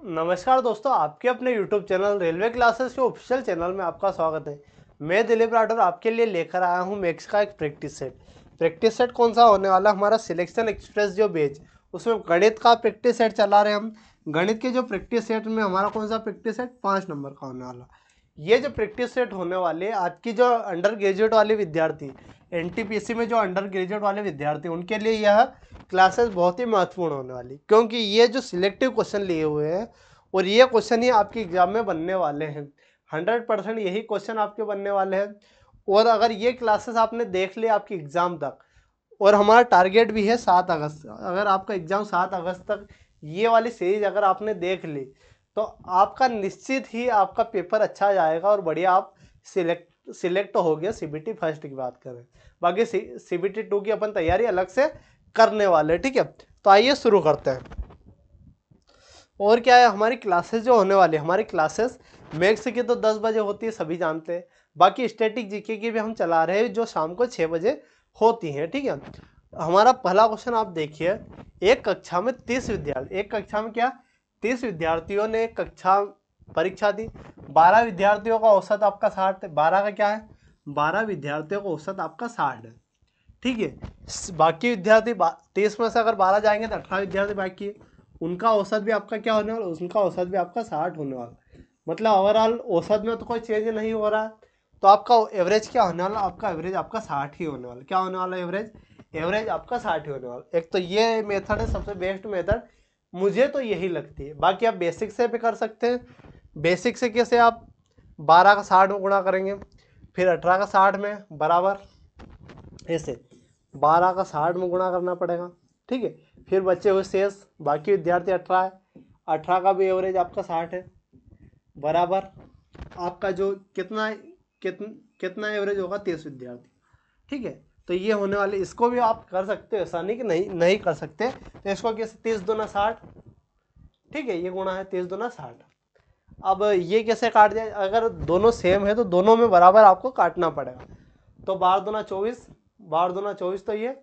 नमस्कार दोस्तों, आपके अपने YouTube चैनल रेलवे क्लासेस के ऑफिशियल चैनल में आपका स्वागत है। मैं दिलीप राठौर आपके लिए लेकर आया हूं मैथ्स का एक प्रैक्टिस सेट। प्रैक्टिस सेट कौन सा होने वाला, हमारा सिलेक्शन एक्सप्रेस जो बैच, उसमें गणित का प्रैक्टिस सेट चला रहे हम। गणित के जो प्रैक्टिस सेट में हमारा कौन सा प्रैक्टिस सेट, 5 नंबर का होने वाला। ये जो प्रैक्टिस सेट होने वाले आपकी जो अंडर ग्रेजुएट वाले विद्यार्थी, NTPC में जो अंडर ग्रेजुएट वाले विद्यार्थी, उनके लिए यह क्लासेस बहुत ही महत्वपूर्ण होने वाली, क्योंकि ये जो सिलेक्टिव क्वेश्चन लिए हुए हैं और ये क्वेश्चन ही आपके एग्जाम में बनने वाले हैं। 100% यही क्वेश्चन आपके बनने वाले हैं। और अगर ये क्लासेस आपने देख लिया आपके एग्ज़ाम तक, और हमारा टारगेट भी है 7 अगस्त, अगर आपका एग्ज़ाम 7 अगस्त तक ये वाली सीरीज अगर आपने देख ली तो आपका निश्चित ही आपका पेपर अच्छा जाएगा और बढ़िया आप सिलेक्ट हो गया। CBT फर्स्ट की बात करें, बाकी CBT 2 की अपन तैयारी अलग से करने वाले, ठीक है। तो आइए शुरू करते हैं। और क्या है, हमारी क्लासेस जो होने वाली, हमारी क्लासेस मैथ्स की तो 10 बजे होती है, सभी जानते हैं। बाकी स्टैटिक जीके की भी हम चला रहे हैं, जो शाम को 6 बजे होती हैं, ठीक है। हमारा पहला क्वेश्चन आप देखिए। एक कक्षा में 30 विद्यार्थी, एक कक्षा में क्या 30 विद्यार्थियों ने एक कक्षा परीक्षा दी। 12 विद्यार्थियों का औसत आपका 60 है। 12 का क्या है, 12 विद्यार्थियों का औसत आपका 60 है, ठीक है। बाकी विद्यार्थी 30 में से अगर 12 जाएंगे तो 18 विद्यार्थी बाकी है, उनका औसत भी आपका क्या होने वाला, उनका औसत भी आपका 60 होने वाला। मतलब ओवरऑल औसत में तो कोई चेंज नहीं हो रहा है, तो आपका एवरेज क्या होने वाला, आपका एवरेज आपका 60 ही होने वाला। क्या होने वाला एवरेज, एवरेज आपका 60 ही होने वाला। एक तो ये मेथड है सबसे बेस्ट मेथड, मुझे तो यही लगती है। बाकी आप बेसिक से भी कर सकते हैं। बेसिक से कैसे, आप 12 का 60 में गुणा करेंगे, फिर 18 का 60 में बराबर, ऐसे 12 का 60 में गुणा करना पड़ेगा, ठीक है। फिर बचे हुए शेष बाकी विद्यार्थी 18 है, 18 का भी एवरेज आपका 60 है, बराबर आपका जो कितना एवरेज होगा, 30 विद्यार्थी, ठीक है। तो ये होने वाले, इसको भी आप कर सकते हो, ऐसा नहीं कि नहीं कर सकते। तो इसको कैसे, 30 दूना 60, ठीक है, ये गुणा है 30 दूना 60। अब ये कैसे काट जाए, अगर दोनों सेम है तो दोनों में बराबर आपको काटना पड़ेगा। तो 12 दूना 24, 12 दूना 24 तो ये,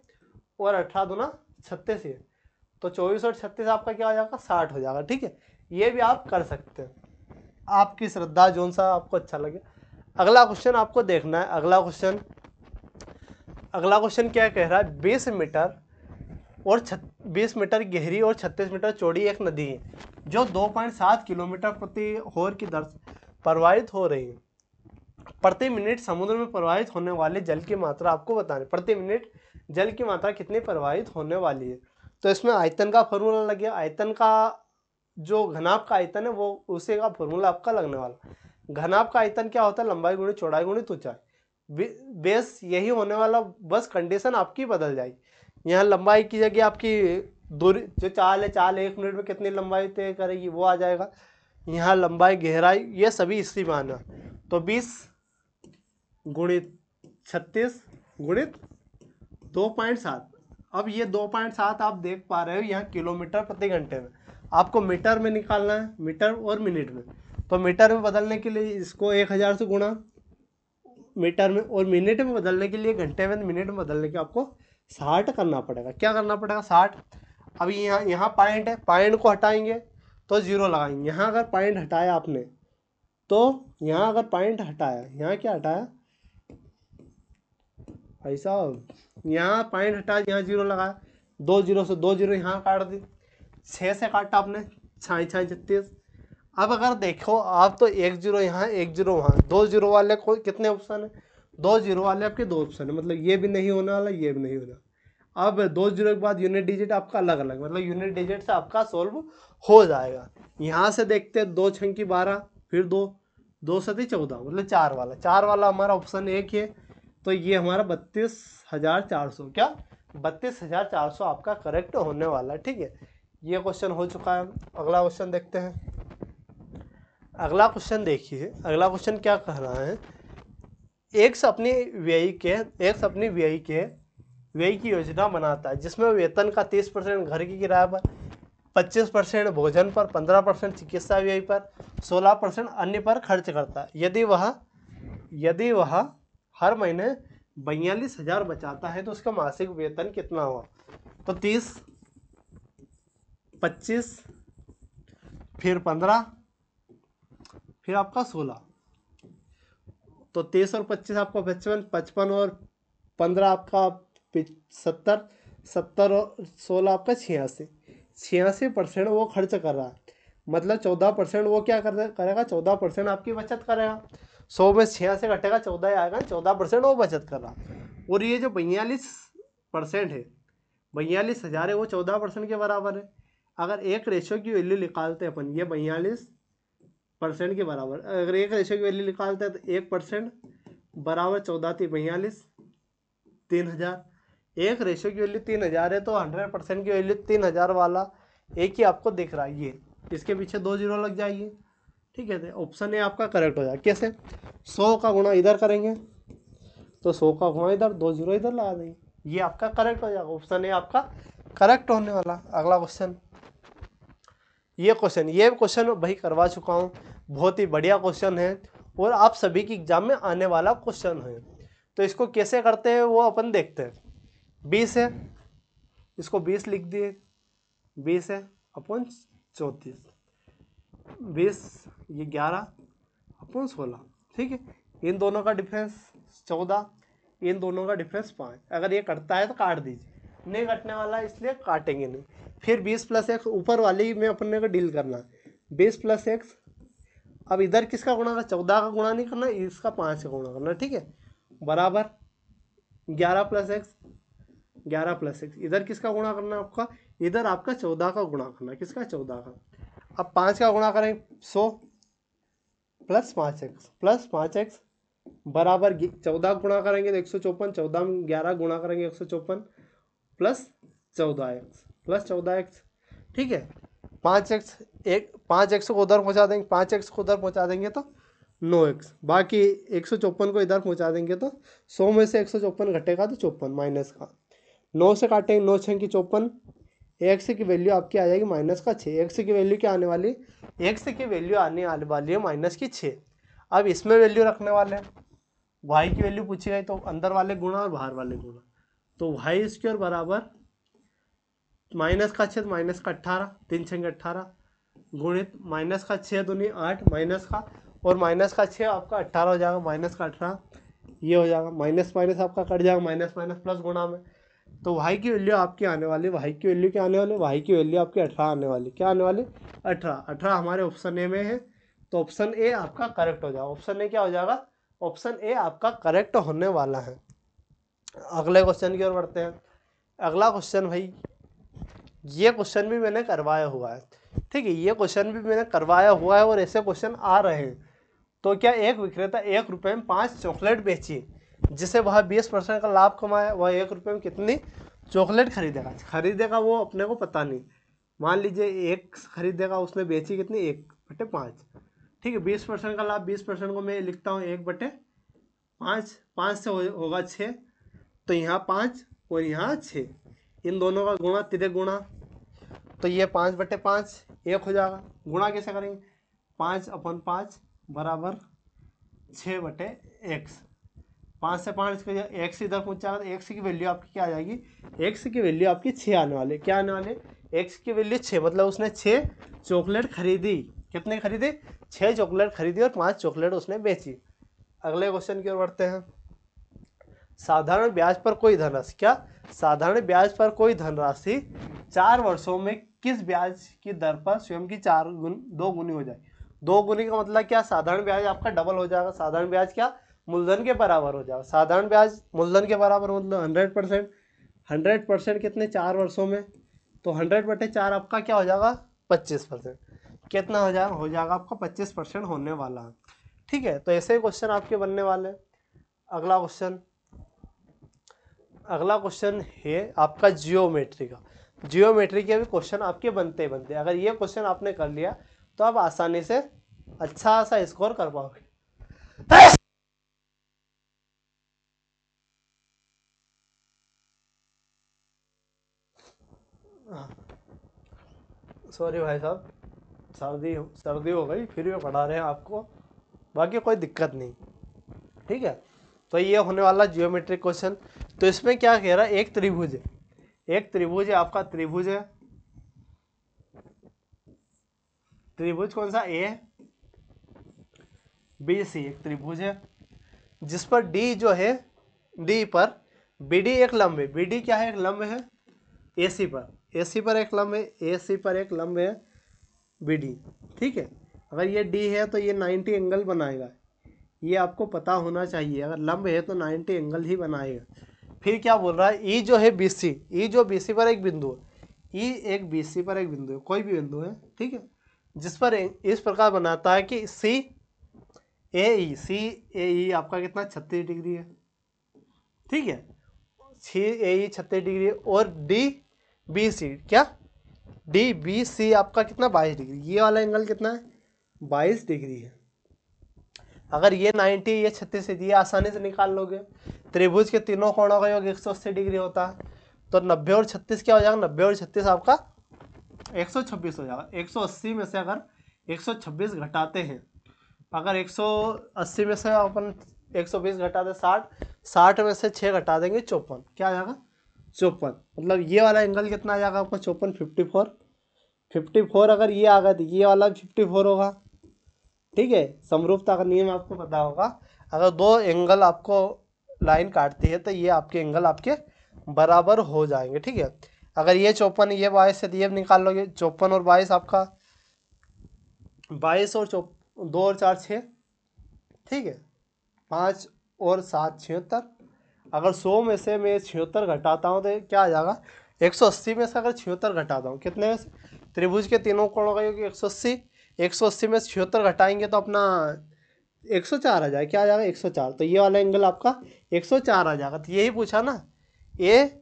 और 18 दूना 36 ये, तो 24 और 36 आपका क्या हो जाएगा, 60 हो जाएगा, ठीक है। ये भी आप कर सकते हैं, आपकी श्रद्धा, जोन सा आपको अच्छा लगे। अगला क्वेश्चन आपको देखना है। अगला क्वेश्चन क्या कह रहा है, 20 मीटर और 20 मीटर गहरी और 36 मीटर चौड़ी एक नदी है, जो 2.7 किलोमीटर प्रति होर की दर से प्रवाहित हो रही है। प्रति मिनट समुद्र में प्रवाहित होने वाले जल की मात्रा आपको बतानी। प्रति मिनट जल की मात्रा कितनी प्रवाहित होने वाली है। तो इसमें आयतन का फॉर्मूला लग गया। आयतन का जो घनाभ का आयतन है वो उसी का फॉर्मूला आपका लगने वाला। घनाभ का आयतन क्या होता है, लंबाई गुणी चौड़ाई गुणी ऊंचाई। बेस यही होने वाला, बस कंडीशन आपकी बदल जाएगी। यहाँ लंबाई की जगह आपकी दूरी, जो चाल है, चाल 1 मिनट में कितनी लंबाई तय करेगी वो आ जाएगा। यहाँ लंबाई, गहराई, ये सभी इसी में आना। तो 20 गुणित 36 गुणित 2.7। अब ये 2.7 आप देख पा रहे हो यहाँ किलोमीटर प्रति घंटे में, आपको मीटर में निकालना है, मीटर और मिनट में। तो मीटर में बदलने के लिए इसको 1000 से गुणा मीटर में, और मिनट में बदलने के लिए, घंटे में मिनट में बदलने के आपको 60 करना पड़ेगा। क्या करना पड़ेगा, 60। अभी यहाँ पॉइंट है, पॉइंट को हटाएंगे तो 0 लगाएंगे। यहाँ अगर पॉइंट हटाया आपने, तो यहाँ अगर पॉइंट हटाया, यहाँ क्या हटाया भाई साहब, यहाँ पॉइंट हटा, यहाँ 0 लगाया, 2 0 से 2 0 यहाँ काट दी, 6 से काटा आपने, 6 6 36। अब अगर देखो आप तो 1 0 यहाँ, 1 0 वहाँ, 2 0 वाले को कितने ऑप्शन है, 2 0 वाले आपके 2 ऑप्शन है, मतलब ये भी नहीं होने वाला, ये भी नहीं होना। अब 2 0 के बाद यूनिट डिजिट आपका अलग अलग, मतलब यूनिट डिजिट से आपका सोल्व हो जाएगा। यहाँ से देखते हैं, 2 6 की 12, फिर 2 2 7 14, मतलब 4 वाला हमारा ऑप्शन एक है। तो ये हमारा 32,400, क्या 32,400 आपका करेक्ट होने वाला है, ठीक है। ये क्वेश्चन हो चुका है। अगला क्वेश्चन देखते हैं। अगला क्वेश्चन देखिए, अगला क्वेश्चन क्या कह रहा है, एक से अपनी व्यय की योजना बनाता है, जिसमें वेतन का 30% घर की किराए पर, 25% भोजन पर, 15% चिकित्सा व्यय पर, 16% अन्य पर खर्च करता है। यदि वह हर महीने 42,000 बचाता है तो उसका मासिक वेतन कितना हुआ। तो 30, 25, फिर 15, फिर आपका 16, तो 23 और 25 आपका 55, 55 और 15 आपका 70, 70 और 16 आपका 86, 86% वो खर्च कर रहा है। मतलब 14% वो क्या करेगा, 14% आपकी बचत करेगा। 100 में 86 घटेगा, 14 आएगा, 14% वो बचत कर रहा। और ये जो 42% है, 42,000 है, वो 14% के बराबर है। अगर एक रेशो की वैल्यू निकालते हैं अपन, ये 42% के बराबर, अगर एक रेशो की वैल्यू निकालते हैं तो 1% बराबर 14 थी 42, 3000। एक रेशो की वैल्यू 3000 है, तो 100% की वैल्यू 3000 वाला एक ही आपको दिख रहा है। ये इसके पीछे 2 जीरो लग जाएगी। ठीक है, ऑप्शन ए आपका करेक्ट हो जाएगा। कैसे? 100 का गुणा इधर करेंगे तो 100 का गुणा इधर, 2 जीरो इधर लगा देंगे, ये आपका करेक्ट हो जाएगा। ऑप्शन ए आपका करेक्ट होने वाला। अगला क्वेश्चन, ये क्वेश्चन भाई करवा चुका हूँ, बहुत ही बढ़िया क्वेश्चन है और आप सभी की एग्जाम में आने वाला क्वेश्चन है। तो इसको कैसे करते हैं वो अपन देखते हैं। 20 है, इसको 20 लिख दिए, 20 है अपन 34, 20 ये 11 अपन 16। ठीक है, इन दोनों का डिफरेंस 14, इन दोनों का डिफरेंस 5। अगर ये कटता है तो काट दीजिए, नहीं कटने वाला इसलिए काटेंगे नहीं। फिर 20 प्लस एक्स, ऊपर वाली में अपने को डील करना है। 20 प्लस एक्स, अब इधर किसका गुणा करना, 14 का गुणा नहीं करना, इसका 5 का गुणा करना। ठीक है, बराबर 11 प्लस एक्स, 11 प्लस एक्स, इधर किसका गुणा करना है आपका, इधर आपका 14 का गुणा करना, किसका, 14 का। अब 5 का गुणा करें 100 प्लस 5x प्लस 5x बराबर 14 गुणा करेंगे तो 154, 14 में 11 गुणा करेंगे 154 प्लस 14x प्लस 14x। ठीक है, 5x को उधर पहुंचा देंगे, 5x को उधर पहुंचा देंगे तो 9x, बाकी 154 को इधर पहुंचा देंगे तो 100 में से 154 घटेगा तो 54 माइनस का 9 से काटेंगे, 9 6 की 54, एक्स की वैल्यू आपकी आ जाएगी माइनस का 6। एक्स की वैल्यू क्या आने वाली, एक्स की वैल्यू आने वाली है माइनस की 6। अब इसमें वैल्यू रखने वाले हैं, वाई की वैल्यू पूछी गई तो अंदर वाले गुणा और बाहर वाले गुणा, तो वाई स्क्वायर बराबर माइनस का 6 माइनस का 18, 3 6 18 गुणित माइनस का 6 दूनी 8 माइनस का, और माइनस का 6 आपका 18 हो जाएगा, माइनस का 18 ये हो जाएगा, माइनस माइनस आपका कट जाएगा, माइनस माइनस प्लस गुणा में। तो वाई की वैल्यू आपकी आने वाली, वाई की वैल्यू क्या आने वाली, वाई की वैल्यू आपकी 18 आने वाली, क्या आने वाली 18। 18 हमारे ऑप्शन ए में है, तो ऑप्शन ए आपका करेक्ट हो जाएगा। ऑप्शन ए क्या हो जाएगा, ऑप्शन ए आपका करेक्ट होने वाला है। अगले क्वेश्चन की ओर बढ़ते हैं। अगला क्वेश्चन भाई, ये क्वेश्चन भी मैंने करवाया हुआ है। ठीक है, ये क्वेश्चन भी मैंने करवाया हुआ है और ऐसे क्वेश्चन आ रहे हैं। तो क्या एक विक्रेता 1 रुपये में 5 चॉकलेट बेची, जिसे वह 20% का लाभ कमाया, वह 1 रुपये में कितनी चॉकलेट खरीदेगा वो अपने को पता नहीं। मान लीजिए एक खरीदेगा, उसने बेची कितनी, 1/5। ठीक है, 20% का लाभ, 20% को मैं लिखता हूँ 1/5, 5 से होगा 6, तो यहाँ 5 और यहाँ 6, इन दोनों का गुणा, तिरे गुणा, तो ये 5/5 1 हो जाएगा। गुणा कैसे करेंगे, 5/5 बराबर 6/x, 5 से 5 एक्स इधर पहुंचा तो एक्स की वैल्यू आपकी क्या आ जाएगी, एक्स की वैल्यू आपकी 6 आने वाले, क्या आने वाले, एक्स की वैल्यू 6, मतलब उसने 6 चॉकलेट खरीदी। कितने खरीदे, 6 चॉकलेट खरीदी और 5 चॉकलेट उसने बेची। अगले क्वेश्चन की ओर बढ़ते हैं। साधारण ब्याज पर कोई धनराशि, क्या, साधारण ब्याज पर कोई धनराशि 4 वर्षों में किस ब्याज की दर पर स्वयं की 2 गुनी हो जाए। 2 गुनी का मतलब क्या, साधारण ब्याज आपका डबल हो जाएगा। साधारण ब्याज क्या, मूलधन के बराबर हो जाएगा। साधारण ब्याज मूलधन के बराबर मतलब 100%, 100% कितने, 4 वर्षों में, तो 100/4 आपका क्या हो जाएगा, 25%। कितना हो जाएगा आपका 25% होने वाला है। ठीक है, तो ऐसे ही क्वेश्चन आपके बनने वाले हैं। अगला क्वेश्चन है आपका जियोमेट्री का। जियोमेट्री के भी क्वेश्चन आपके बनते अगर ये क्वेश्चन आपने कर लिया तो आप आसानी से अच्छा सा स्कोर कर पाओगे। सॉरी भाई साहब, सर्दी हो गई, फिर भी पढ़ा रहे हैं आपको, बाकी कोई दिक्कत नहीं। ठीक है, तो ये होने वाला जियोमेट्रिक क्वेश्चन। तो इसमें क्या कह रहा है, एक त्रिभुज है, आपका त्रिभुज है, त्रिभुज कौन सा, ए बी सी एक त्रिभुज है जिस पर डी जो है, डी पर बी डी एक लंब है। बी डी क्या है, एक लंब है ए सी पर, ए सी पर एक लंब है, ए सी पर एक लंब है बी डी। ठीक है, अगर ये डी है तो ये 90 एंगल बनाएगा, ये आपको पता होना चाहिए। अगर लंब है तो 90 एंगल ही बनाएगा। फिर क्या बोल रहा है, ई जो है बी सी, ई जो बी सी पर एक बिंदु है, ई एक बी सी पर एक बिंदु है, कोई भी बिंदु है, ठीक है, जिस पर इस प्रकार बनाता है कि सी ए ई आपका कितना 36 डिग्री है। ठीक है, सी ए ई 36 डिग्री है। और डी बी सी क्या, डी बी सी आपका कितना 22 डिग्री, ये वाला एंगल कितना है 22 डिग्री है। अगर ये 90 ये 36 है, ये आसानी से निकाल लोगे। त्रिभुज के तीनों कोणों का योग 180 डिग्री होता है, तो 90 और 36 क्या हो जाएगा, 90 और 36 आपका 126 हो जाएगा। 180 में से अगर 126 घटाते हैं, अगर 180 में से अपन 120 घटा दे 60, 60 में से 6 घटा देंगे 54, क्या आ जाएगा 54। मतलब ये वाला एंगल कितना आ जाएगा आपका 54, 54। 54 अगर ये आ गया तो ये वाला 54 होगा। ठीक है, समरूपता का नियम आपको पता होगा, अगर दो एंगल आपको लाइन काटती है तो ये आपके एंगल आपके बराबर हो जाएंगे। ठीक है, अगर ये 54 ये 22 है तो ये निकाल लोगे, 54 और 22 आपका 22 और 2 और 4 6, ठीक है, 5 और 7 76। अगर 100 में से मैं 76 घटाता हूँ तो क्या आ जाएगा, 180 में से अगर 76 घटाता हूँ, कितने में से, त्रिभुज के तीनों कोणों का योग 180, 180 में से 76 घटाएंगे तो अपना 104 आ जाएगा, क्या आ जाएगा 104। तो ये वाला एंगल आपका 104 आ जाएगा। तो यही पूछा ना, ए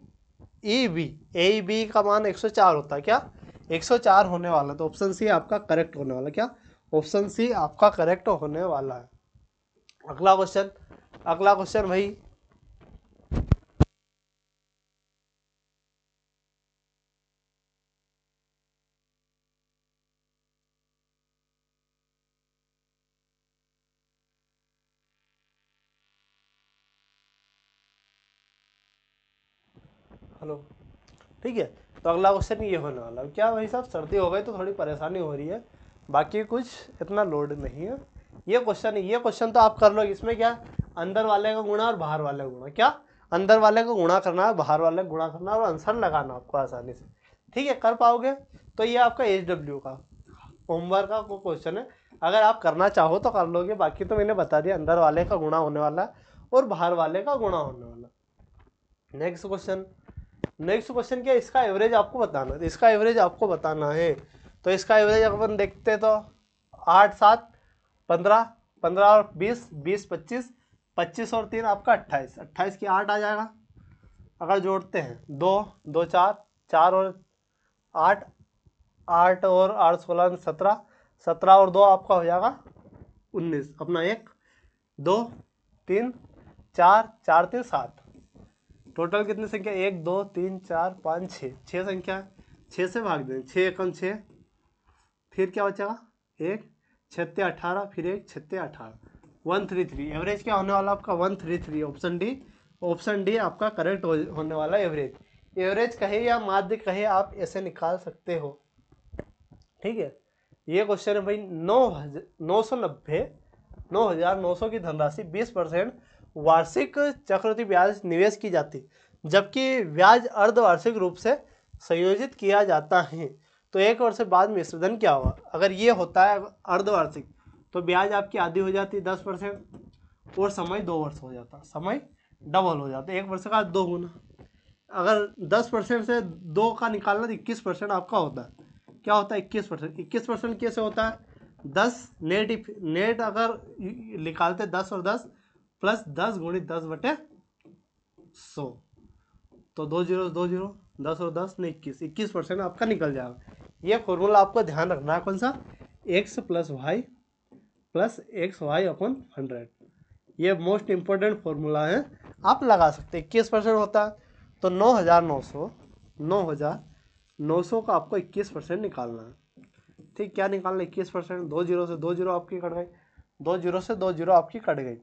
ई बी का मान 104 होता है, क्या 104 होने वाला, तो ऑप्शन सी आपका करेक्ट होने वाला, क्या ऑप्शन सी आपका करेक्ट होने वाला है। अगला क्वेश्चन भाई, हेलो, ठीक है, तो अगला क्वेश्चन ये होने वाला है। क्या भाई साहब, सर्दी हो गई तो थोड़ी परेशानी हो रही है, बाकी कुछ इतना लोड नहीं है। ये क्वेश्चन तो आप कर लो। इसमें क्या, अंदर वाले का गुणा और बाहर वाले का गुणा, क्या अंदर वाले का गुणा करना है, बाहर वाले का गुणा करना है और आंसर लगाना आपको आसानी से। ठीक है, कर पाओगे। तो ये आपका HW का होमवर्क का क्वेश्चन है, अगर आप करना चाहो तो कर लोगे, बाकी तो मैंने बता दिया, अंदर वाले का गुणा होने वाला है और बाहर वाले का गुणा होने वाला। नेक्स्ट क्वेश्चन क्या, इसका एवरेज आपको बताना है। तो इसका एवरेज आपको बताना है, तो इसका एवरेज अपन देखते तो 8 7 15, 15 और 20 20 25, 25 और 3 आपका 28, 28 की 8 आ जाएगा। अगर जोड़ते हैं 2 2 4, 4 और 8, 8 और 8 16 17, 17 और 2 आपका हो जाएगा 19। अपना 1 2 3 4, 4 3 7, टोटल कितनी संख्या, 1 2 3 4 5 6, 6 संख्या, 6 से भाग दें, 6 एकम 6, फिर क्या बचेगा 1 6 18, फिर 1 6 18, 133। एवरेज क्या होने वाला आपका 133, ऑप्शन डी आपका करेक्ट होने वाला एवरेज। एवरेज कहे या माध्य कहे, आप ऐसे निकाल सकते हो। ठीक है, ये क्वेश्चन है भाई, 9,900 की धनराशि 20% वार्षिक चक्रवृद्धि ब्याज निवेश की जाती, जबकि ब्याज अर्धवार्षिक रूप से संयोजित किया जाता है, तो 1 वर्ष बाद मिश्रधन क्या होगा। अगर ये होता है अर्धवार्षिक तो ब्याज आपकी आधी हो जाती है 10% और समय 2 वर्ष हो जाता, समय डबल हो जाता, 1 वर्ष का 2 गुना। अगर 10% से 2 का निकालना तो 21% आपका होता है, क्या होता है 21%। 21% कैसे होता है, 10 नेट अगर निकालते 10 और 10 प्लस 10 गुणित 10/100, तो 2 जीरो 2 जीरो, 10 और 10 ने 21% आपका निकल जाएगा। ये फॉर्मूला आपको ध्यान रखना है, कौन सा, x plus x y upon 100, ये मोस्ट इंपॉर्टेंट फॉर्मूला है, आप लगा सकते हैं। 21% होता है तो 9,900 का आपको 21% निकालना है। ठीक, क्या निकालना 21%, 2 जीरो से 2 जीरो आपकी कट गई, 2 जीरो से 2 जीरो आपकी कट गई,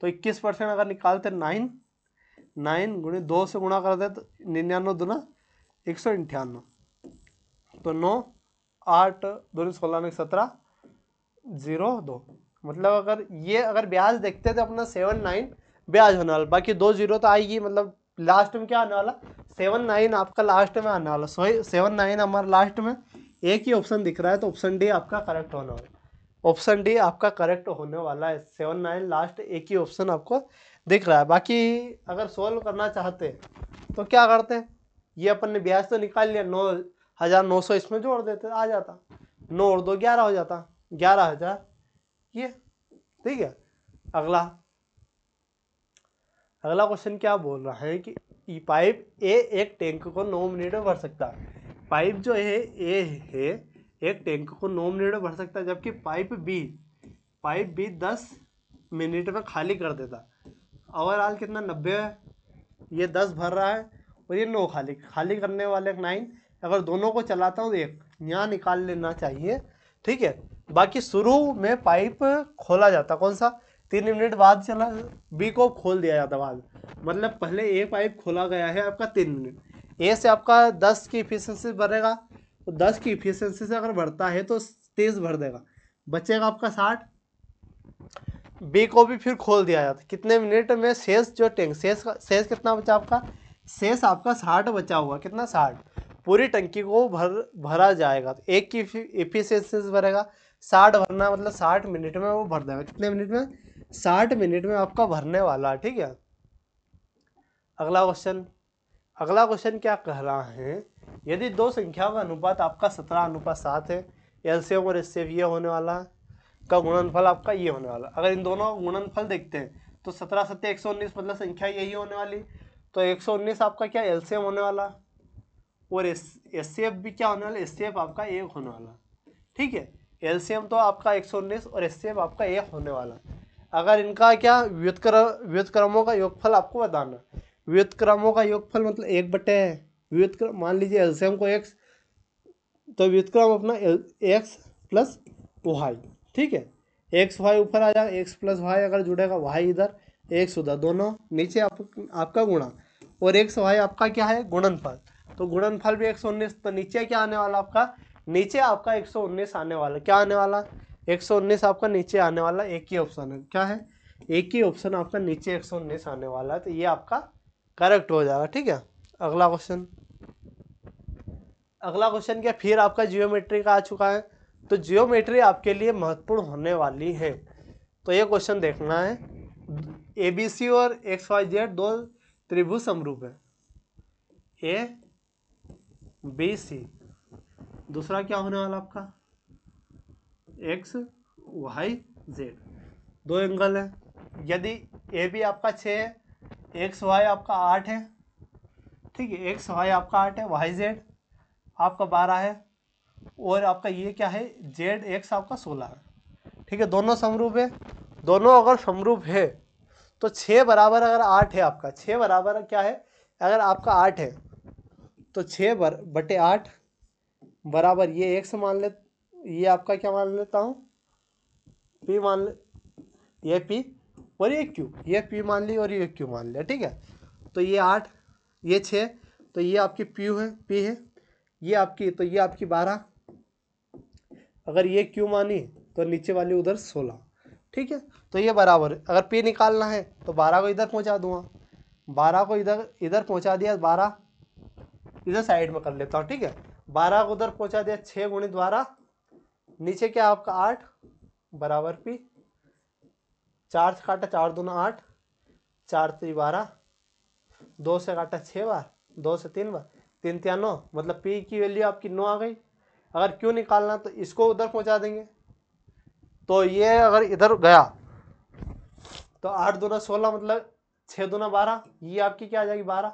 तो 21% अगर निकालते 9 गुणे 2 से गुणा कर दे तो 99 दूना 198, तो 9 8 2 16 17 0 2, मतलब अगर ब्याज देखते तो अपना 7 9 ब्याज होने वाला, बाकी 2 0 तो आएगी, मतलब लास्ट में क्या आने वाला 7 9 आपका लास्ट में आने वाला। सो 7 9 हमारा लास्ट में एक ही ऑप्शन दिख रहा है, तो ऑप्शन डी आपका करेक्ट होने वाला, ऑप्शन डी आपका करेक्ट होने वाला है। 7 9 लास्ट एक ही ऑप्शन आपको दिख रहा है। बाकी अगर सोल्व करना चाहते तो क्या करते हैं, ये अपन ने ब्याज तो निकाल लिया, 9,900 इसमें जोड़ देते, आ जाता 9 और 2 11 हो जाता, 11,000 ये, ठीक है। अगला क्वेश्चन क्या बोल रहा है कि पाइप ए एक टैंक को 9 मिनट में भर सकता है। पाइप जो है ए है एक टैंक को 9 मिनट में भर सकता है, जबकि पाइप बी 10 मिनट में खाली कर देता। ओवरऑल कितना 90 है, ये 10 भर रहा है और ये 9 खाली करने वाले 9। अगर दोनों को चलाता हूँ तो एक यहाँ निकाल लेना चाहिए, ठीक है। बाकी शुरू में पाइप खोला जाता, कौन सा 3 मिनट बाद चला, बी को खोल दिया जाता बाद, मतलब पहले ए पाइप खोला गया है आपका 3 मिनट। ए से आपका 10 की इफिशियंसी भरेगा, तो 10 की इफिशियंसी से अगर बढ़ता है तो 30 भर देगा, बचेगा आपका 60। बी को भी फिर खोल दिया जाता, कितने मिनट में शेष जो टैंक शेष कितना बचा आपका, शेष आपका 60 बचा हुआ, कितना 60, पूरी टंकी को भरा जाएगा। तो एक की इफिशियंसी से भरेगा, 60 भरना मतलब 60 मिनट में वो भर देगा, कितने मिनट में 60 मिनट में आपका भरने वाला, ठीक है। अगला क्वेश्चन क्या कह रहा है, यदि दो संख्याओं का अनुपात आपका 17:7 है, एलसीएम और एचसीएफ ये होने वाला का गुणनफल आपका ये होने वाला। अगर इन दोनों का गुणनफल देखते हैं तो 17 7 119, मतलब संख्या यही होने वाली, तो 119 आपका क्या एलसीएम होने वाला, और एचसीएफ भी क्या होने वाला, एचसीएफ आपका 1 होने वाला, ठीक है। एलसीएम तो आपका 119 और एचसीएफ आपका 1 होने वाला। अगर इनका क्या व्युत्क्रमों का योगफल आपको बताना, व्युत्क्रमों का योगफल मतलब 1/, व्युत्क्रम मान लीजिए एलसीएम को x, तो व्युत्क्रम अपना x प्लस वाई, ठीक है। एक्स वाई ऊपर आ जाएगा, एक्स प्लस वाई अगर जुड़ेगा, वाई इधर एक्स उधर, दोनों नीचे आपका गुणा, और एक्स वाई आपका क्या है गुणनफल, तो गुणनफल भी 119, तो नीचे क्या आने वाला आपका, नीचे आपका 119 आने वाला, क्या आने वाला 119 आपका नीचे आने वाला, एक ही ऑप्शन है, क्या है एक ही ऑप्शन आपका नीचे 119 आने वाला है, तो ये आपका करेक्ट हो जाएगा, ठीक है। अगला क्वेश्चन क्या फिर आपका जियोमेट्री का आ चुका है, तो जियोमेट्री आपके लिए महत्वपूर्ण होने वाली है। तो ये क्वेश्चन देखना है, ABC और XYZ दो त्रिभुज समरूप है, ABC, दूसरा क्या होने वाला आपका XYZ, दो एंगल है। यदि AB आपका 6 है, XY आपका 8 है, ठीक है, XY आपका 8 है, YZ आपका 12 है, और आपका ये क्या है ZX आपका 16 है, ठीक है। दोनों समरूप है, दोनों अगर समरूप है तो 6 बराबर अगर 8 है आपका, 6 बराबर क्या है अगर आपका 8 है, तो 6/8 बराबर ये x मान ले, ये आपका क्या मान लेता हूँ p मान ले, ये p और ये q, ये p मान ली और ये q मान लिया, ठीक है। तो ये 8 ये 6, तो ये आपकी p है, ये आपकी, तो ये आपकी 12, अगर ये q मानी तो नीचे वाली उधर 16, ठीक है। तो ये बराबर, अगर p निकालना है तो 12 को इधर पहुंचा दूंगा, 12 को इधर पहुंचा दिया, 12 इधर साइड में कर लेता हूँ, ठीक है। 12 को उधर पहुंचा दिया, 6 × 12, नीचे क्या आपका 8 बराबर p, 4 से काटा 4 दूना 8, 4 3 12, 2 से काटा 6 बार, 2 से 3 बार, 3 3 9, मतलब p की वैल्यू आपकी 9 आ गई। अगर q निकालना तो इसको उधर पहुंचा देंगे, तो ये अगर इधर गया तो 8 दूना 16, मतलब 6 दूना 12, ये आपकी क्या आ जाएगी 12,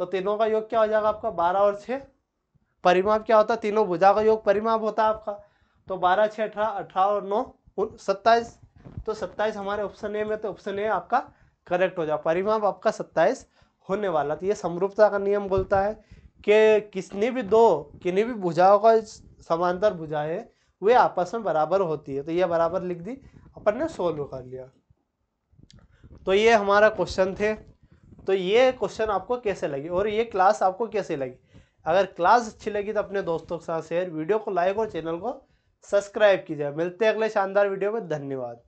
तो तीनों का योग क्या हो जाएगा आपका 12 और 6, परिमाप क्या होता है तीनों भुजा का योग परिमाप होता है आपका, तो 12 6 18, 18 और 9 27, तो 27 हमारे ऑप्शन ए में, तो ऑप्शन ए आपका करेक्ट हो जाए, परिमाप आपका 27 होने वाला। तो ये समरूपता का नियम बोलता है कि किसी भी भुजाओं का समांतर भुजाएं वे आपस में बराबर होती है, तो ये बराबर लिख दी, अपन ने सोल्व कर लिया। तो ये हमारा क्वेश्चन थे। तो ये क्वेश्चन आपको कैसे लगी और ये क्लास आपको कैसे लगी, अगर क्लास अच्छी लगी तो अपने दोस्तों के साथ शेयर, वीडियो को लाइक और चैनल को सब्सक्राइब कीजिए। मिलते हैं अगले शानदार वीडियो में। धन्यवाद।